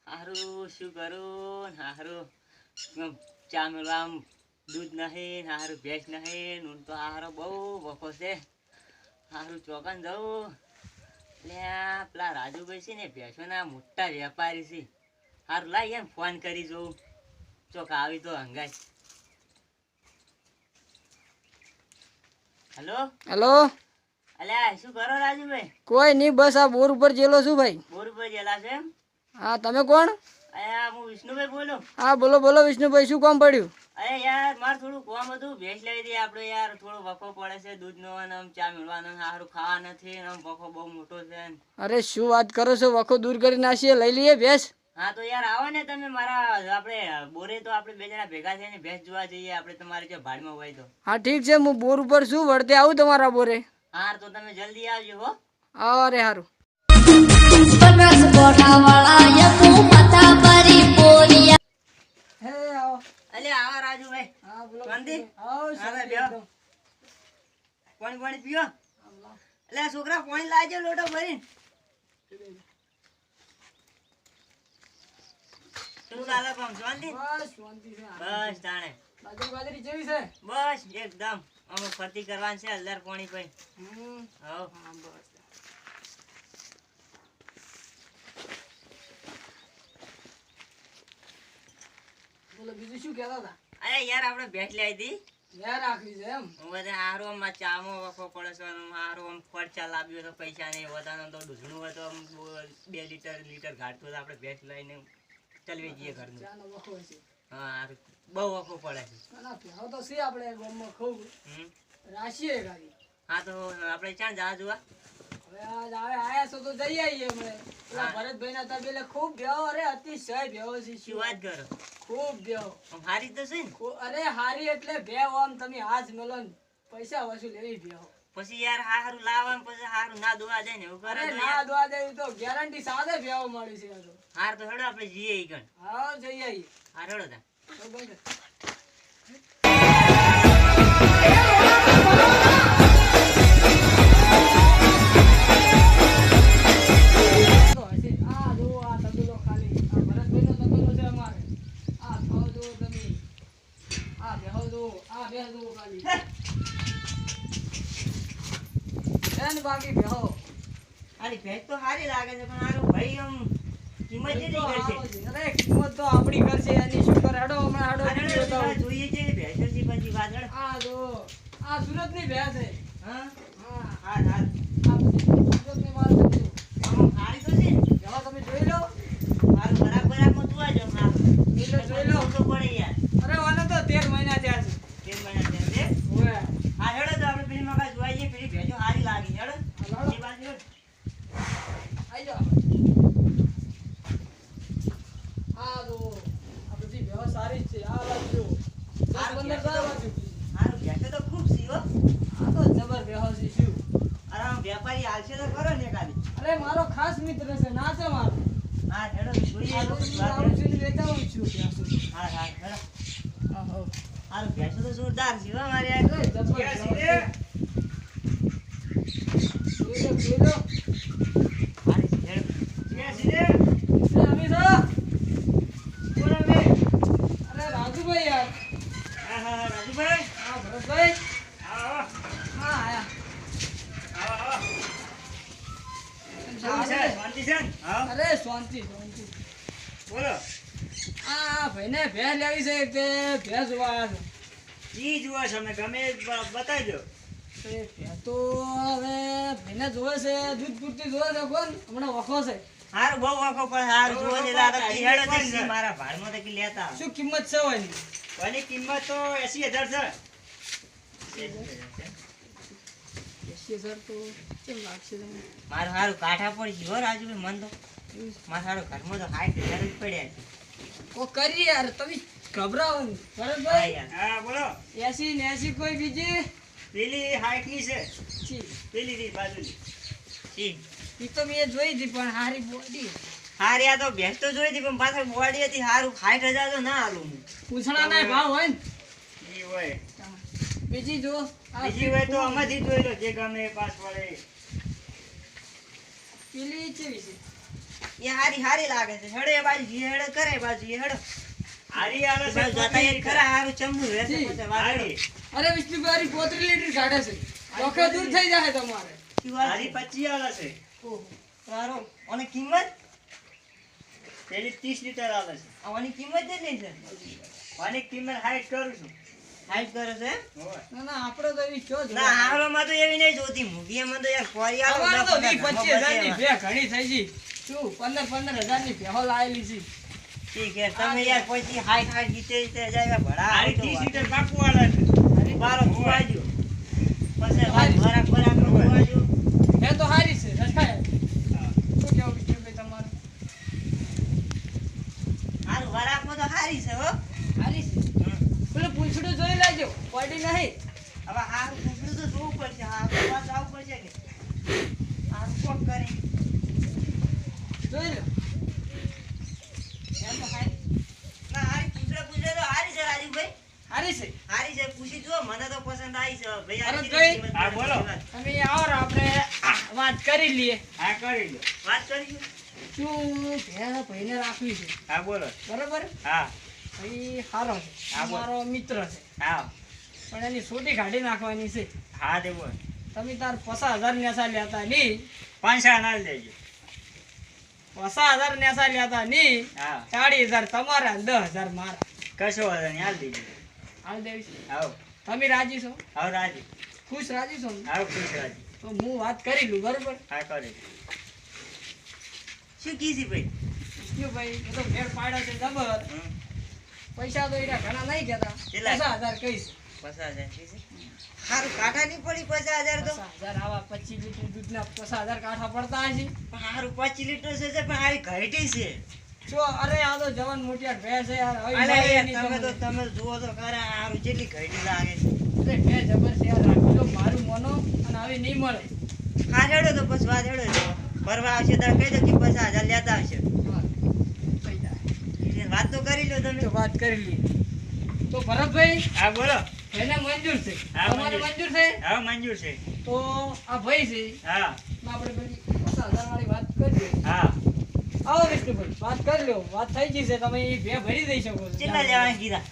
હારું શું કરું હારું ચા મેળવા દૂધ નહીં હારું ભેંસ નહીં ઊન તો હારો બહુ વખો છે. હારું ચોકન જવું એટલે પેલા રાજુભાઈ છે ને ભેંસોના મોટા વેપારી છે. હારું લાઈ એમ ફોન કરી જોઉં ચોક આવી તો હંગાય. Hello hello. અલ્યા શું કરો રાજુભાઈ? કોઈ નહીં, બસ આ બોર ઉપર જેલો છું ભાઈ. બોર ઉપર જેલા છે એમ? હા, તમે કોણ? અલ્યા હું વિષ્ણુભાઈ બોલું. હા બોલો બોલો વિષ્ણુભાઈ, શું કામ પડ્યું? અરે યાર મારે થોડું કામ હતું, ભેંસ લઈ દઈએ આપણે યાર, થોડો વખો પડે છે દૂધનો અને આમ ચા મેળવાનો, સારું ખાવા નથી અને આમ વખો બહુ મોટો છે. અરે શું વાત કરો છો, વખો દૂર કરી નાખીએ, લઈ લઈએ ભેંસ. હા તો યાર આવો ને તમે મારા આપણે બોરે, તો આપણે બે જણા ભેગા થઈને ભેંસ જોવા જઈએ આપણે, તમારે જો ભાડમાં હોય તો. હા ઠીક છે, હું બોર ઉપર છું, વળતે આવું તમારા બોરે. હા તો તમે જલ્દી આવજો હો. અરે સારું. હે આવો. અલે આવો રાજુભાઈ. હા બોલો. શાંતિ? આવો હા, શાંતિ બેહો. એકદમ. પાણી પીઓ. અલે છોકરા પાણી લાવજો લોટો ભરીને. શું ચાલે કામ? શાંતિ? બસ શાંતિ છે. બસ તાણે. બાજરી જેવી છે. બસ એકદમ અમુક ફરતી કરવાની છે, હલદાર પાણી પઈ. હમ. હવ. હા બસ. બોલો બીજું શું કહેતા હતા? અરે યાર આપણે ભેટ લઈ હતી. યાર રાખવી છે એમ? હું બધા હારો માં ચામો વખો પડે છે, હારો આમ ખર્ચા લાવ્યો તો પૈસા નહીં વધારે, તો દૂધનું હોય તો આમ 2 લીટર ઘાટતો આપણે ભેટ લઈને ચલવી જઈએ ઘરનું. ચાનો વખો છે. હા હારું. બહુ વખો પડે છે. ના પહેલો તો છે આપણે ગામમાં ખૂબ હમ. રાશીએ ગાડી. હા તો આપણે ક્યાં જા જોવા? હવે આજ આવે આયા છો તો જઈ આવીએ અમે. પેલા હા. ભરતભાઈના તબેલે ખૂબ ભેવો, અરે અતિશય ભેવો છે. શું વાત કરો? ખૂબ ભેવો. આમ હારી તો છે ને? અરે હારી એટલે ભેવ, આમ તમે હાથ મેલો ને પૈસા વસૂલ એવી ભેવો. પછી યાર હારું લાવવાનું પછી હારું ના દોવા જાય ને એવું કરે અરે તો ના યાર. દવા દેવી તો ગેરંટી સાથે ભેવો મળી છે આ તો. હાર તો હેડો આપણે જઈએ ઈ ગણ. હા જઈ આવીએ. હાર હેડો તા. તો બંધ. તો હશે. આ જો આ તબેલો ખાલી આ ભરતભાઈનો તબેલો છે અમારે. આ ખાઓ જો તમે. આ બેહો જો, આ બેહ જો ખાલી. એન બાકી બેહો. આની ભેંસ તો હારી લાગે છે પણ હારું ભાઈ આમ કિંમત કેટલી કરશે? અરે કિંમત તો આપણી કરશે, એની શું કરે? હેડો હમણાં હેડો હાર બીજું હેડો બતાવું. જોઈએ છે ભેંસોથી પછી વાત હેડો. આ જો આ સુરતની ભેંસ છે. હા હા હાર હાર. આ પછી સુરતની માલ છે. આમ હારી તો છે ને? બેહો તમે જોઈ લો. હારું બરાબર આપમાં તું આજો હારું. એટલે જોઈ લો. તો પડે યાર. અરે વાને તો 13 મહિના થયા છે. 3 મહિના થયા છે. ઓવે. હા હેડો તો આપણે પેલી મકા જોવા જઈએ, પેલી ભેંસો હારી લાગી હેડો. હાલો. એ બાજુ હેડો. આઈ જાઓ. આ જો આ બધી ભેંસ સારી જ છે. આ બાજુ 10-15 બાજુ. હારું ભેંસો તો ખૂબ સી હો. આ તો જબર ભેંસ છે શું. અરે આમ વેપારી હાલશે તો ખરો ને ખાલી. અરે મારો ખાસ મિત્ર છે, ના છે મારો. હા હેડો જોઈએ આ તો તો પછી હું વાત આવું હેડો. છું ને વેચાવું છું ભેંસો. હા હા હેડો. આહો. હારું ભેંસો તો જોરદાર છે હો મારી આ. અરે જબર ભેંસ છે. જોઈ લો, જોઈ લો. હારી છે હેડો. એ અમી છો? અરે રાજુભાઈ યાર. હા હા રાજુભાઈ. હા ભરતભાઈ. આવો હા આયા. આવો. કેવું છે? શાંતિ છે ને? હા અરે શાંતિ શાંતિ. બોલો. આ ભાઈને ભેંસ લેવી છે તે ભેંસ જોવા આવ્યા છે. ઈ જુઓ છો અમે ગમે એ બતાવજો. તે ભેંસ તો હવે ભાઈને જોવે છે, દૂધ પૂરતી જોવે છે, કોણ હમણાં વખો છે. હારું બહુ વાંકો પણ હારું જુઓ છે લાગે ઈ હેડો છે મારા ભાડમાં તો કે લેતા આવો. શું કિંમત છે હોય એની? ઓની કિંમત તો 80,000 છે. 80,000 તો કેમ લાગશે તમને? મારું હારું કાઠા પડી ગયો રાજુભાઈ મન તો. એવું છે? મારા હારું ઘરમાં તો 60,000 જ પડ્યા છે. કો કરી યાર તમે ગભરાવો નહીં. હા ભરતભાઈ યાર. હા બોલો. 80 ને 80 કોઈ બીજી? પેલી 60 ની છે. છી, પેલી ની બાજુની. ઈ ઈ તો મેં જોઈ હતી પણ હારી બોડી. હારી આ તો ભેંસ તો જોઈ હતી પણ પાછળ બોડી હતી હારું 60,000 તો ના આલું હું. પૂછડાના ભાવ હોય ને. ઈ હોય. બીજી જો આ બીજી હોય તો આમાંથી જોઈ લો જે ગમે એ પાસ પડે. પેલી કેવી છે? એ હારી હારી લાગે છે હેડે એ બાજુ જી હેડે કરે એ બાજુ ઈ હેડો હારી આલે એ છે બાજુ જતા એ ખરા હારું ચમનું રહેશે જી, પછી વાત હેડો. હારી અરે વિષ્ણુભાઈ 35 લીટર કાઢે છે ડોકે દૂર થઈ જાય તમારે શું વાત હારી છે? 25 આલે છે ઓહો, સારું. અને કિંમત પેલી 30 લીટર આલે છે આની કિંમત કેટલી છે આની કિંમત 60 કરું છું હાઈટ કરે છે એમ? હોય ના ના આપણે તો એવી ચો ના હારોમાં તો એવી નહીં જોતી મૂંગીયામાં તો યાર ફોરી આવો અમારે તો 10-15 20-25 હજારની નંબર ભે ઘણી થઈ ગઈ શું 15-15 હજારની ભેહો લાયેલી છે ઠીક છે તમે યાર પછી હાઈટ હાઈટ જીતે જીતે જાય ભડા હારી આવતો 30 વાત. લીટર પાકું આલે છે બારો ખુવાજો પછી વરાક વરાક નો ખુવાજો હે તો હારી છે રખાય હા. શું કેવું વિષ્ણુભાઈ તમારું હારું વરાકમાં તો હારી છે હો હારી છે પેલું પૂંછડું જોઈ લેજો પડી નહીં હવે હારું પૂછડું તો જોવું પડશે હારું પાછું આવવું પડશે કે હારું કોક કરી જોઈ લો એમ તો હારી ના હારી પૂછડે તો હારી છે રાજુભાઈ હારી છે હારી છે પૂછી જુઓ મને તો પસંદ આવી છે ભાઈ અરે આ ભાઈ. કિંમત હા, બોલો. તમે આવો ને આપણે વાત કરી લઈએ હા કરી લો વાત કરીશું શું ભે ભાઈને રાખવી છે હા બોલો બરોબર હા ભાઈ સારો છે હા, બોલ. અમારો મિત્ર છે હા પણ એની સોટી કાઢી નાખવાની છે હા તે બોલ તમે તાર 50,000 નેસા લેતા નહીં 5 નાલ દેજો 50,000 નેસા લેતા નહીં હા 40,000 તમારા અને 10,000 મારા કશો વાંધો નહીં હાલ દેજો હાલ દેવીશ આવો તમે રાજી છો આવો રાજી ખુશ રાજી છો ને? આવો ખુશ રાજી તો હું વાત કરી લઉં બરોબર હા કરી શું કીધી ભાઈ કયું ભાઈ એ તો ભેળ પાડ્યો છે જબર હમ. પૈસા તો એના ઘણા નહીં કહેતા કેટલા? 50,000 કહીશ 50,000 કીધી? હારું કાંઠા નહીં પડી 50,000 તો 50,000 આવા 25 લીટર દૂધના 50,000 કાંઠા પડતા હશે પણ હારું 5 લીટર છે પણ આવી ઘટી છે જો અરે આ તો જવાન મોટિયા ભેંસ છે યાર હવે અલા મળે યાર, નહીં તમે તો તમને. તમે જુઓ તો ખરા હારું જેટલી ઘટી લાગે છે અરે ભેંસ જબર છે યાર રાખી લો મારું મોનો અને હવે નહીં મળે હા હેડો તો પછી વાત હેડો તો ફરવા આવશે તો કહી દો કે 50,000 લેતા આવશે થઈ જાય. એટલે વાત તો કરી લો તમે તો વાત કરી લઈએ તો ભરતભાઈ હા બોલો એને મંજૂર છે હા, તમારે મંજૂર. મંજૂર છે હા મંજૂર છે તો આ ભાઈ છે હા આપણે પેલી 50,000 વાળી વાત કરીએ હા આવો વિષ્ણુભાઈ વાત કરી લો વાત થઈ ગઈ છે તમે એ બે ભરી દઈ શકો છો કેટલા લેવાના કીધા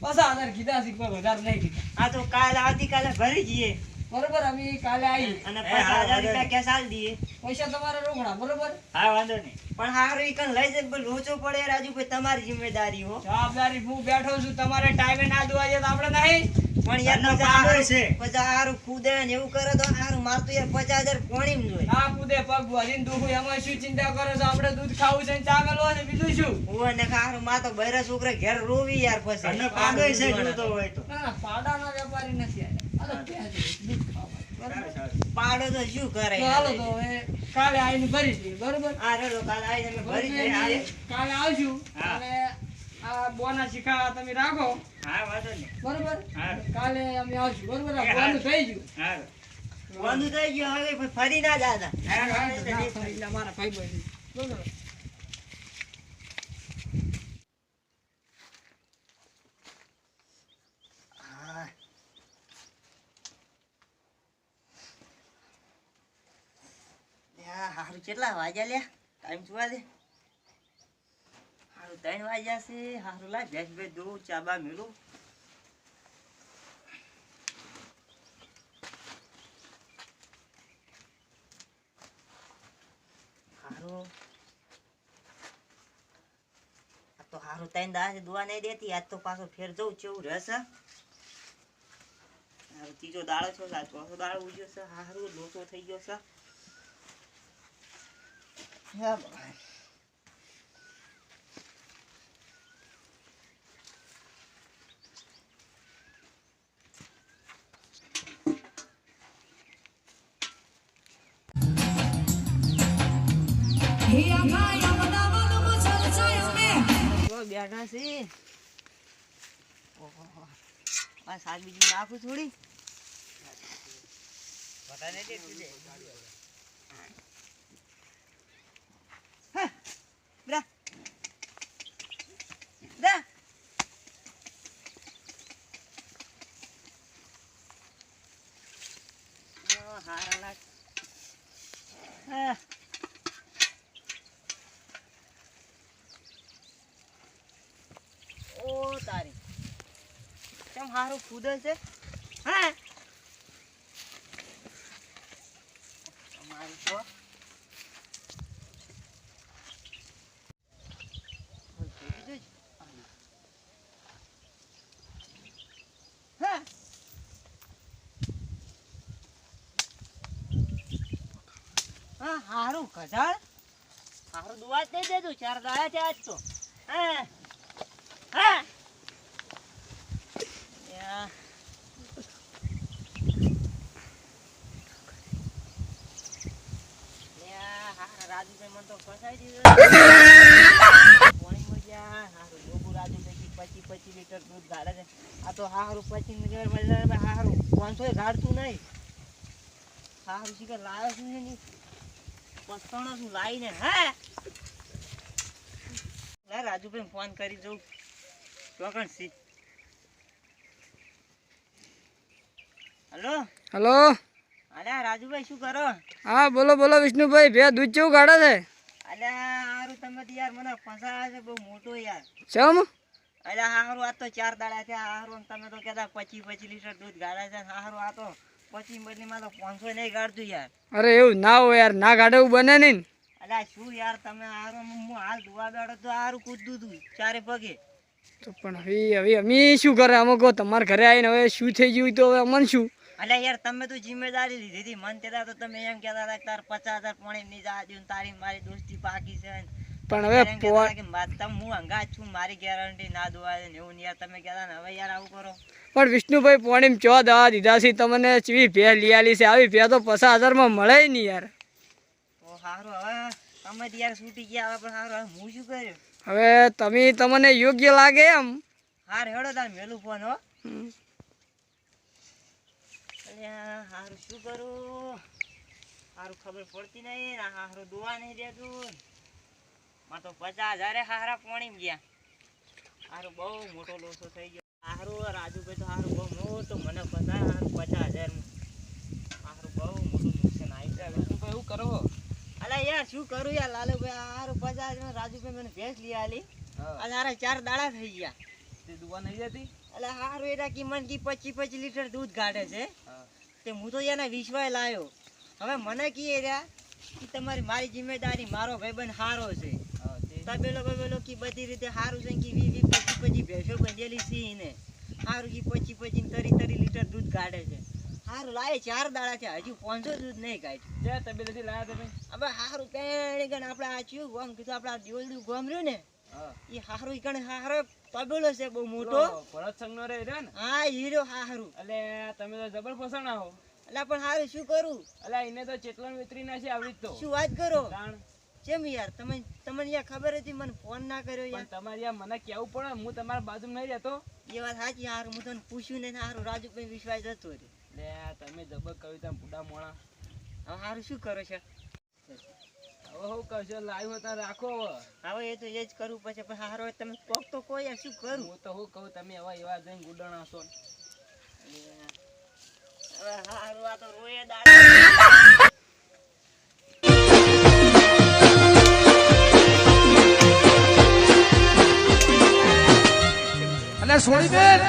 50,000 કીધા છે કોઈ વધારે નહીં કીધા આ તો કાલ આવતીકાલે ભરી જઈએ બરોબર અમે કાલે આવી અને એ હા, 50,000 રૂપિયા વાંધો કેશ આલી દઈએ પૈસા તમારા રોકડા બરોબર હા વાંધો નહીં પણ હારું ઈ કણ લઈ જાય પણ લોચો પડે રાજુભાઈ તમારી જિમ્મેદારી હો જવાબદારી હું બેઠો છું તમારે ટાઈમે ના દોવા જાય તો આપણે નહીં પણ યાર ઘરના પછી પાડો હારું- છે. પછી હારું કૂદે ને એવું કરે તો હારું મારતું યાર 50,000 પોણીમ જોઈ ના કૂદે પગ ભરીને દુખું એમાં શું ચિંતા કરો છો આપણે દૂધ ખાવું છે ને ચા મેલવા છે બીજું શું હું ને હારું માં તો બૈરા છોકરા ઘેર રોવી યાર પછી ઘરનો પાડો છે જોતો હોય તો ના ના પાડાના વેપારી નથી આયા આ તો ભેંસ છે, દૂધ ખાવા બરોબર સારું, સારું. પાડો તો શું કરે તો હાલો તો હવે કાલે આવીને ભરી દઈએ બરોબર આ રેડો કાલ આવી તમે ભરી દઈએ ભરી કાલે આવશું હા. અને આ બોના શીખા તમે રાખો હા વાંધો નહીં બરોબર હા. કાલે અમે આવશું બરોબર આ એ હા. બોનું થઈ ગયું હા બંધ થઈ ગયો હવે ફરી ના જાતા હા ના, વાંધો નહીં. એટલે મારા ભાઈ બહેન બરોબર હા. લ્યા, હારું કેટલા વાગ્યા લ્યા ટાઈમ જોવા દે હારું 3 વાગ્યા છે હારું લા ભેંસ ભેંસ દો ચાબા મેલું હારું આ તો હારું 3 દાડા દુઆ નહીં દેતી આજ તો પાછો ફેર જવું કેવું રહેશે હારું ત્રીજો દાડો છો આ ચોથો દાડો ઉજ્યો છે હારું લોચો થઈ ગયો છે હા ભગવાન. જો બેઠા છે ઓહો આ શાક બીજું નાખું થોડી બતાને દે તું દે હા બ્રા બ્રા ઓ હારા લાગ હા તારી કેમ હારું ખુદે છે હા અમારું તો હા હા હારું કઢાળ હારું દુવા જ દઈ દેજો 4 દાડા છે આજ તો હા હા યા રાજુભાઈ મને તો ફસાઈ દીધો પાણી મજા હારું લોબુ રાજુભાઈ 25 લીટર દૂધ ગાળે છે આ તો હારું 25 લીટર હારું 500 ગાળતું નહીં હારું શીખર લાવ્યો છું ને પસ્તાણો છું લાવીને હા લા રાજુભાઈ ફોન કરી જોઉં ચોકણ સી હલો હલો અલ્યા રાજુભાઈ શું કરો હા બોલો બોલો વિષ્ણુભાઈ ભે દૂધ કેવું કાઢે છે અલ્યા હારું તમે તો યાર મને ફસાયા છે બહુ મોટો યાર ચમ અલ્યા હારું આ તો 4 દાડા છે હારું તમે તો કહેતા 25 લીટર દૂધ ગાળે છે હારું આ તો 25 બદલીમાં તો 500 નહીં ગાળતું યાર અરે એવું ના હોય યાર ના કાઢે એવું બને નહીં ને. અલ્યા શું યાર તમે હારું હું હાલ ધોવા બેઠો તો હારું કૂદતું તું ચારે પગે તો પણ હવે અમે શું કરે અમે કહો તમારા ઘરે આવીને હવે શું થઈ ગયું તો હવે અમને શું અલ્યા યાર તમે તો જિમ્મેદારી લીધી હતી મન કહેતા તો તમે એમ કહેતા હતા કે તાર 50,000 પાણી ની જા દઉં તારી મારી દોસ્તી પાકી છે પણ હવે એમ કહેતા હતા કે હું હંગાત છું મારી ગેરંટી ના દોવાય ને એવું યાર તમે કહેતા ને હવે યાર આવું કરો પણ વિષ્ણુભાઈ પોણીમ ચો દવા દીધા છે તમને ચીવી ભે લઈ આલી છે આવી ભે તો 50,000 મળે નહીં યાર તો સારું હવે તમે તો યાર છૂટી ગયા હવે પણ સારું હવે હું શું કર્યું હવે તમને યોગ્ય લાગે એમ હાર હેડો તાર મેલું ફોન હો અલ્યા હારું શું કરું હારું ખબર પડતી નહીં ને હારું દોવા નહીં દેતું માં તો 50,000 હારા પોણીમ ગયા હારું બહુ મોટો લોસો થઈ ગયો હારું રાજુભાઈ તો હારું બહુ મોટો મને ફસાય હારું 50,000 હારું બહુ મોટું નુકસાન આવી જાય રાજુભાઈ એવું કરો અલા યાર શું કરું યાર લાલુભાઈ હારું 50,000 રાજુભાઈ મને ભેંસ લઈ આલી અને હારા 4 દાડા થઈ ગયા તે દુવા નહીં જતી અલા હારું એટા કી મન કી 25 લીટર દૂધ કાઢે છે તે હું તો એના વિશ્વાસ લાયો હવે મને કી રહ્યા કે તમારી મારી જિમ્મેદારી મારો ભાઈબંધ હારો છે તબેલો કી બધી રીતે હારું છે કે 20-25 ભેંસો બંધેલી છે ને હારું કી 25 30 લીટર દૂધ કાઢે છે હારું લાય 4 દાડા છે હજુ 500 દૂધ નહીં કાઢ્યું જે તબેલેથી લાયા તમે હવે હારું કઈ ગણ આપણે આ ચિયું ગોમ કીધું આપણા દેવડું ગોમ રહ્યું ને એ હારું ગણ હારો તબેલો છે બહુ મોટો ભરત સંગનો રે ને હા હીરો હારું એટલે તમે તો જબર ફસાણા હો એટલે પણ હારું શું કરું એટલે એને તો ચેતલણ વેતરી ના છે આવડી તો શું વાત કરો કેમ યાર તમને યાર ખબર હતી મને ફોન ના કર્યો યાર તમારે યાર મને કેવું પડે હું તમારા બાજુમાં નહીં રહેતો એ વાત સાચી હારું હું તને પૂછ્યું ને હારું રાજુભાઈ વિશ્વાસ જતો રે લે તમે જબર કહ્યું તમે બુડા મોણા હવે હારું શું કરો છો હવે હું કરશો લાવ્યું હતા રાખો હવે એ તો એ જ કરવું પછી પણ હારો તમે કોક તો કોઈ યાર શું કરું હું તો હું કહું તમે હવે એવા જઈને ગુડણા છો હવે હારું આ તો રોયે દાડા અને સોળી બેન